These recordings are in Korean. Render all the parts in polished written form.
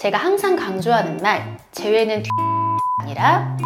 제가 항상 강조하는 말, 재회는 아니라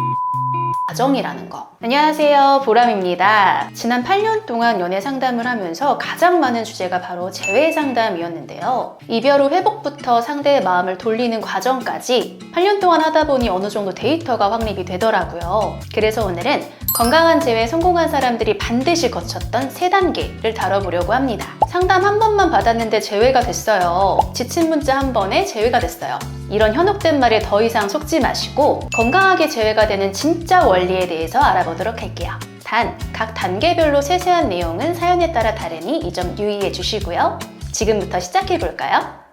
과정이라는 거. 안녕하세요, 보람입니다. 지난 8년 동안 연애 상담을 하면서 가장 많은 주제가 바로 재회 상담이었는데요. 이별 후 회복부터 상대의 마음을 돌리는 과정까지 8년 동안 하다 보니 어느 정도 데이터가 확립이 되더라고요. 그래서 오늘은 건강한 재회에 성공한 사람들이 반드시 거쳤던 3단계를 다뤄보려고 합니다. 상담 한 번만 받았는데 재회가 됐어요. 지친 문자 한 번에 재회가 됐어요. 이런 현혹된 말에 더 이상 속지 마시고 건강하게 재회가 되는 진짜 원리에 대해서 알아보도록 할게요. 단, 각 단계별로 세세한 내용은 사연에 따라 다르니 이 점 유의해 주시고요. 지금부터 시작해 볼까요?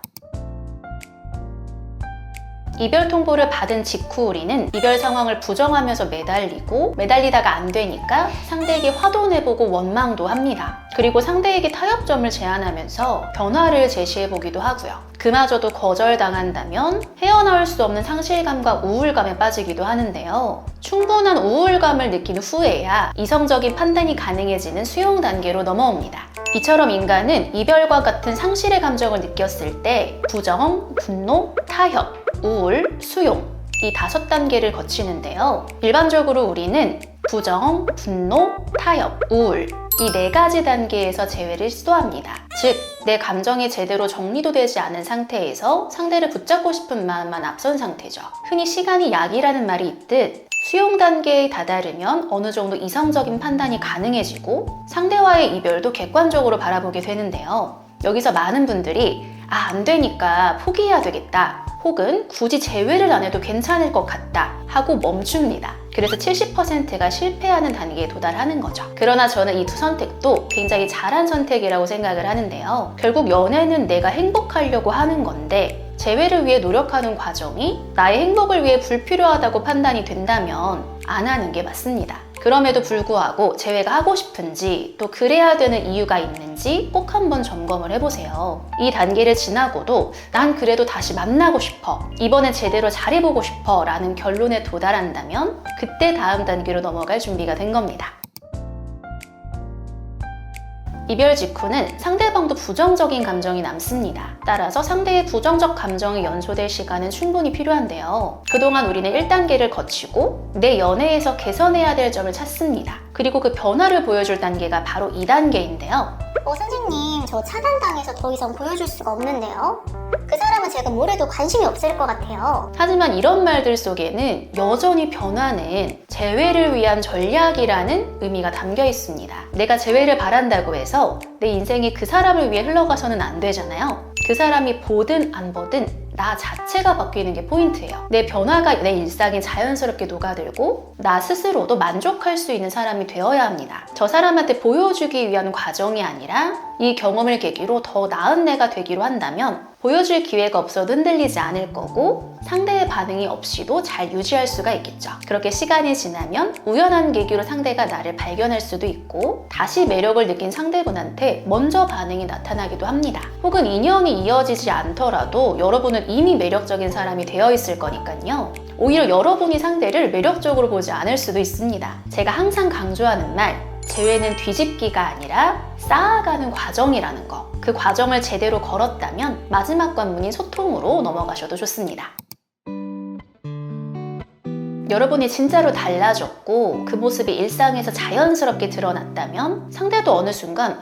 이별 통보를 받은 직후 우리는 이별 상황을 부정하면서 매달리다가 안 되니까 상대에게 화도 내보고 원망도 합니다. 그리고 상대에게 타협점을 제안하면서 변화를 제시해보기도 하고요. 그마저도 거절당한다면 헤어나올 수 없는 상실감과 우울감에 빠지기도 하는데요. 충분한 우울감을 느낀 후에야 이성적인 판단이 가능해지는 수용 단계로 넘어옵니다. 이처럼 인간은 이별과 같은 상실의 감정을 느꼈을 때 부정, 분노, 타협, 우울, 수용 이 5단계를 거치는데요. 일반적으로 우리는 부정, 분노, 타협, 우울 이 4가지 단계에서 재회를 시도합니다. 즉, 내 감정이 제대로 정리도 되지 않은 상태에서 상대를 붙잡고 싶은 마음만 앞선 상태죠. 흔히 시간이 약이라는 말이 있듯 수용 단계에 다다르면 어느 정도 이성적인 판단이 가능해지고 상대와의 이별도 객관적으로 바라보게 되는데요. 여기서 많은 분들이 안 되니까 포기해야 되겠다, 혹은 굳이 재회를 안 해도 괜찮을 것 같다 하고 멈춥니다. 그래서 70%가 실패하는 단계에 도달하는 거죠. 그러나 저는 이 2 선택도 굉장히 잘한 선택이라고 생각을 하는데요. 결국 연애는 내가 행복하려고 하는 건데 재회를 위해 노력하는 과정이 나의 행복을 위해 불필요하다고 판단이 된다면 안 하는 게 맞습니다. 그럼에도 불구하고 재회가 하고 싶은지 또 그래야 되는 이유가 있는지 꼭 한번 점검을 해보세요. 이 단계를 지나고도 난 그래도 다시 만나고 싶어, 이번엔 제대로 잘해보고 싶어 라는 결론에 도달한다면 그때 다음 단계로 넘어갈 준비가 된 겁니다. 이별 직후는 상대방도 부정적인 감정이 남습니다. 따라서 상대의 부정적 감정이 연소될 시간은 충분히 필요한데요. 그동안 우리는 1단계를 거치고 내 연애에서 개선해야 될 점을 찾습니다. 그리고 그 변화를 보여줄 단계가 바로 2단계인데요. 선생님, 저 차단당해서 더 이상 보여줄 수가 없는데요? 그 사람은 제가 뭘 해도 관심이 없을 것 같아요. 하지만 이런 말들 속에는 여전히 변화는 재회를 위한 전략이라는 의미가 담겨 있습니다. 내가 재회를 바란다고 해서 내 인생이 그 사람을 위해 흘러가서는 안 되잖아요. 그 사람이 보든 안 보든 나 자체가 바뀌는 게 포인트예요. 내 변화가 내 일상에 자연스럽게 녹아들고 나 스스로도 만족할 수 있는 사람이 되어야 합니다. 저 사람한테 보여주기 위한 과정이 아니라 이 경험을 계기로 더 나은 내가 되기로 한다면 보여줄 기회가 없어도 흔들리지 않을 거고 상대의 반응이 없이도 잘 유지할 수가 있겠죠. 그렇게 시간이 지나면 우연한 계기로 상대가 나를 발견할 수도 있고 다시 매력을 느낀 상대분한테 먼저 반응이 나타나기도 합니다. 혹은 인연이 이어지지 않더라도 여러분은 이미 매력적인 사람이 되어 있을 거니까요. 오히려 여러분이 상대를 매력적으로 보지 않을 수도 있습니다. 제가 항상 강조하는 말, 재회는 뒤집기가 아니라 쌓아가는 과정이라는 거. 그 과정을 제대로 걸었다면 마지막 관문인 소통으로 넘어가셔도 좋습니다. 여러분이 진짜로 달라졌고 그 모습이 일상에서 자연스럽게 드러났다면 상대도 어느 순간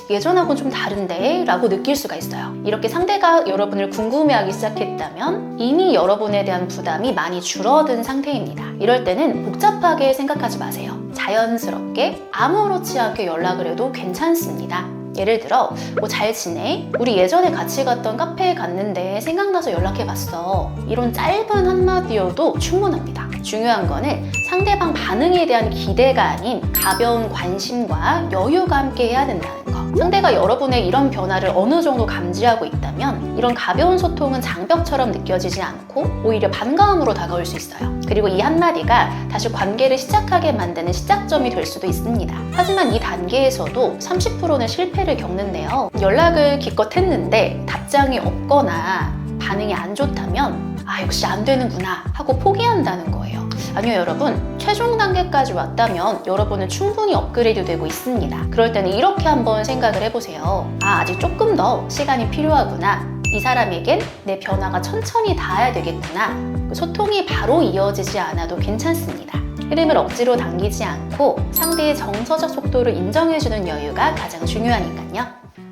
예전하고는 좀 다른데? 라고 느낄 수가 있어요. 이렇게 상대가 여러분을 궁금해하기 시작했다면 이미 여러분에 대한 부담이 많이 줄어든 상태입니다. 이럴 때는 복잡하게 생각하지 마세요. 자연스럽게 아무렇지 않게 연락을 해도 괜찮습니다. 예를 들어 잘 지내? 우리 예전에 같이 갔던 카페에 갔는데 생각나서 연락해봤어. 이런 짧은 한마디여도 충분합니다. 중요한 거는 상대방 반응에 대한 기대가 아닌 가벼운 관심과 여유가 함께 해야 된다는 거. 상대가 여러분의 이런 변화를 어느 정도 감지하고 있다면 이런 가벼운 소통은 장벽처럼 느껴지지 않고 오히려 반가움으로 다가올 수 있어요. 그리고 이 한마디가 다시 관계를 시작하게 만드는 시작점이 될 수도 있습니다. 하지만 이 단계에서도 30%는 실패를 겪는데요. 연락을 기껏 했는데 답장이 없거나 반응이 안 좋다면 역시 안 되는구나 하고 포기한다는 거예요. 아니요, 여러분, 최종 단계까지 왔다면 여러분은 충분히 업그레이드 되고 있습니다. 그럴 때는 이렇게 한번 생각을 해보세요. 아직 조금 더 시간이 필요하구나. 이 사람에겐 내 변화가 천천히 닿아야 되겠구나. 소통이 바로 이어지지 않아도 괜찮습니다. 흐름을 억지로 당기지 않고 상대의 정서적 속도를 인정해주는 여유가 가장 중요하니까요.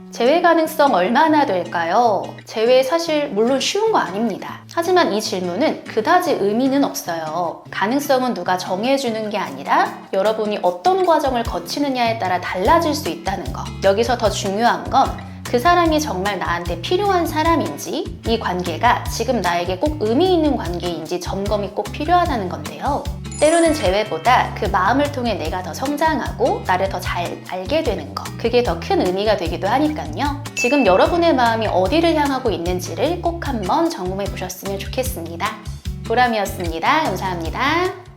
재회 가능성 얼마나 될까요? 재회 사실 물론 쉬운 거 아닙니다. 하지만 이 질문은 그다지 의미는 없어요. 가능성은 누가 정해주는 게 아니라 여러분이 어떤 과정을 거치느냐에 따라 달라질 수 있다는 거. 여기서 더 중요한 건 그 사람이 정말 나한테 필요한 사람인지, 이 관계가 지금 나에게 꼭 의미 있는 관계인지 점검이 꼭 필요하다는 건데요. 때로는 재회보다 그 마음을 통해 내가 더 성장하고 나를 더 잘 알게 되는 것, 그게 더 큰 의미가 되기도 하니까요. 지금 여러분의 마음이 어디를 향하고 있는지를 꼭 한번 점검해 보셨으면 좋겠습니다. 보람이었습니다. 감사합니다.